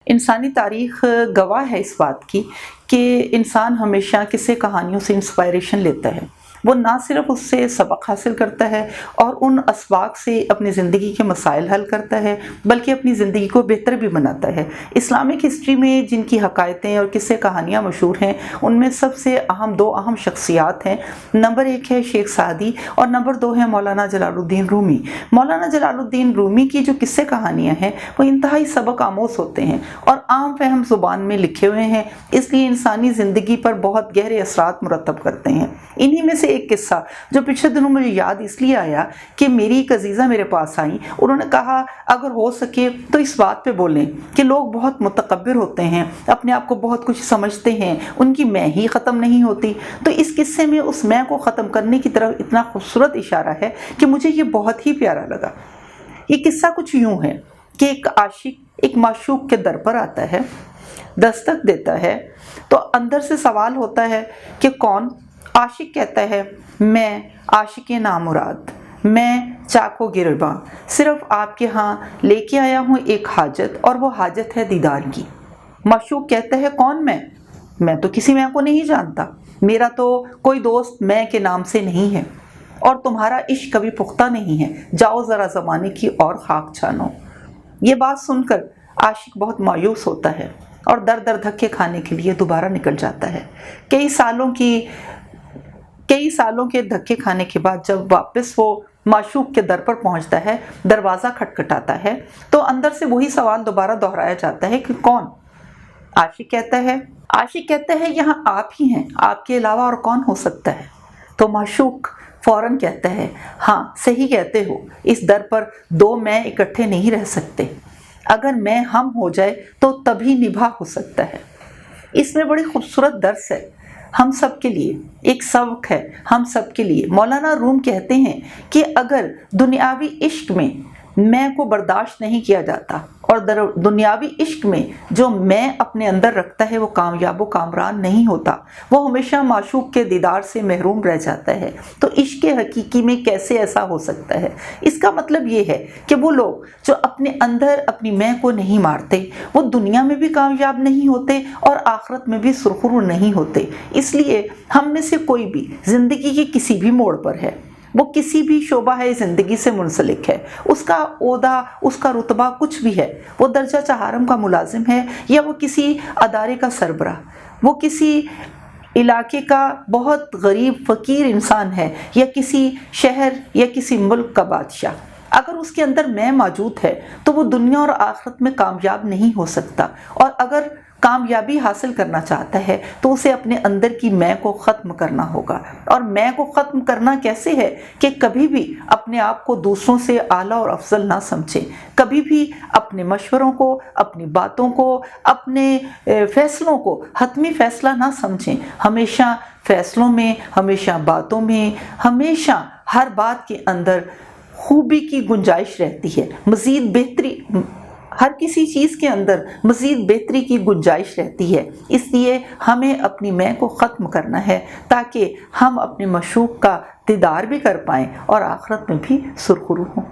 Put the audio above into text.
انسانی تاریخ گواہ ہے اس بات کی کہ انسان ہمیشہ قصے کہانیوں سے انسپائریشن لیتا ہے۔ وہ نہ صرف اس سے سبق حاصل کرتا ہے اور ان اسباق سے اپنی زندگی کے مسائل حل کرتا ہے، بلکہ اپنی زندگی کو بہتر بھی بناتا ہے۔ اسلامک ہسٹری میں جن کی حکایتیں اور قصے کہانیاں مشہور ہیں، ان میں سب سے دو اہم شخصیات ہیں۔ نمبر 1 ہے شیخ سعدی اور نمبر 2 ہے مولانا جلال الدین رومی۔ مولانا جلال الدین رومی کی جو قصے کہانیاں ہیں وہ انتہائی سبق آموز ہوتے ہیں اور عام فہم زبان میں لکھے ہوئے ہیں، اس لیے انسانی زندگی پر بہت گہرے اثرات مرتب کرتے ہیں۔ انہی میں سے ایک قصہ جو پچھلے دنوں مجھے یاد اس لیے آیا کہ میری ایک عزیزہ میرے پاس آئیں، انہوں نے کہا اگر ہو سکے تو اس بات پہ بولیں کہ لوگ بہت متکبر ہوتے ہیں، اپنے آپ کو بہت کچھ سمجھتے ہیں، ان کی میں ہی ختم نہیں ہوتی۔ تو اس قصے میں اس میں کو ختم کرنے کی طرف اتنا خوبصورت اشارہ ہے کہ مجھے یہ بہت ہی پیارا لگا۔ یہ قصہ کچھ یوں ہے کہ ایک عاشق ایک معشوق کے در پر آتا ہے، دستک دیتا ہے تو اندر سے سوال ہوتا ہے کہ کون؟ عاشق کہتا ہے میں عاشق نامراد، میں چاک و گرباں صرف آپ کے ہاں لے کے آیا ہوں ایک حاجت، اور وہ حاجت ہے دیدار کی۔ معشوق کہتا ہے کون میں تو کسی میں کو نہیں جانتا، میرا تو کوئی دوست میں کے نام سے نہیں ہے، اور تمہارا عشق کبھی پختہ نہیں ہے، جاؤ ذرا زمانے کی اور خاک چھانو۔ یہ بات سن کر عاشق بہت مایوس ہوتا ہے اور در در دھکے کھانے کے لیے دوبارہ نکل جاتا ہے۔ کئی سالوں کے دھکے کھانے کے بعد جب واپس وہ معشوق کے در پر پہنچتا ہے، دروازہ کھٹکھٹاتا ہے تو اندر سے وہی سوال دوبارہ دہرایا جاتا ہے کہ کون؟ عاشق کہتا ہے یہاں آپ ہی ہیں، آپ کے علاوہ اور کون ہو سکتا ہے؟ تو معشوق فوراً کہتا ہے ہاں صحیح کہتے ہو، اس در پر دو میں اکٹھے نہیں رہ سکتے، اگر میں ہم ہو جائے تو تبھی نبھا ہو سکتا ہے۔ اس میں بڑی خوبصورت درس ہے ہم سب کے لیے، ایک سبق ہے ہم سب کے لیے۔ مولانا روم کہتے ہیں کہ اگر دنیاوی عشق میں کو برداشت نہیں کیا جاتا اور دنیاوی عشق میں جو میں اپنے اندر رکھتا ہے وہ کامیاب و کامران نہیں ہوتا، وہ ہمیشہ معشوق کے دیدار سے محروم رہ جاتا ہے، تو عشق حقیقی میں کیسے ایسا ہو سکتا ہے؟ اس کا مطلب یہ ہے کہ وہ لوگ جو اپنے اندر اپنی میں کو نہیں مارتے وہ دنیا میں بھی کامیاب نہیں ہوتے اور آخرت میں بھی سرخرو نہیں ہوتے۔ اس لیے ہم میں سے کوئی بھی زندگی کے کسی بھی موڑ پر ہے، وہ کسی بھی شعبہ ہے زندگی سے منسلک ہے، اس کا عہدہ اس کا رتبہ کچھ بھی ہے، وہ درجہ چہارم کا ملازم ہے یا وہ کسی ادارے کا سربراہ، وہ کسی علاقے کا بہت غریب فقیر انسان ہے یا کسی شہر یا کسی ملک کا بادشاہ، اگر اس کے اندر میں موجود ہے تو وہ دنیا اور آخرت میں کامیاب نہیں ہو سکتا، اور اگر کامیابی حاصل کرنا چاہتا ہے تو اسے اپنے اندر کی میں کو ختم کرنا ہوگا۔ اور میں کو ختم کرنا کیسے ہے کہ کبھی بھی اپنے آپ کو دوسروں سے اعلیٰ اور افضل نہ سمجھیں، کبھی بھی اپنے مشوروں کو، اپنی باتوں کو، اپنے فیصلوں کو حتمی فیصلہ نہ سمجھیں۔ ہمیشہ فیصلوں میں، ہمیشہ باتوں میں، ہمیشہ ہر بات کے اندر خوبی کی گنجائش رہتی ہے، مزید بہتری، ہر کسی چیز کے اندر مزید بہتری کی گنجائش رہتی ہے۔ اس لیے ہمیں اپنی میں کو ختم کرنا ہے تاکہ ہم اپنے معشوق کا دیدار بھی کر پائیں اور آخرت میں بھی سرخرو ہوں۔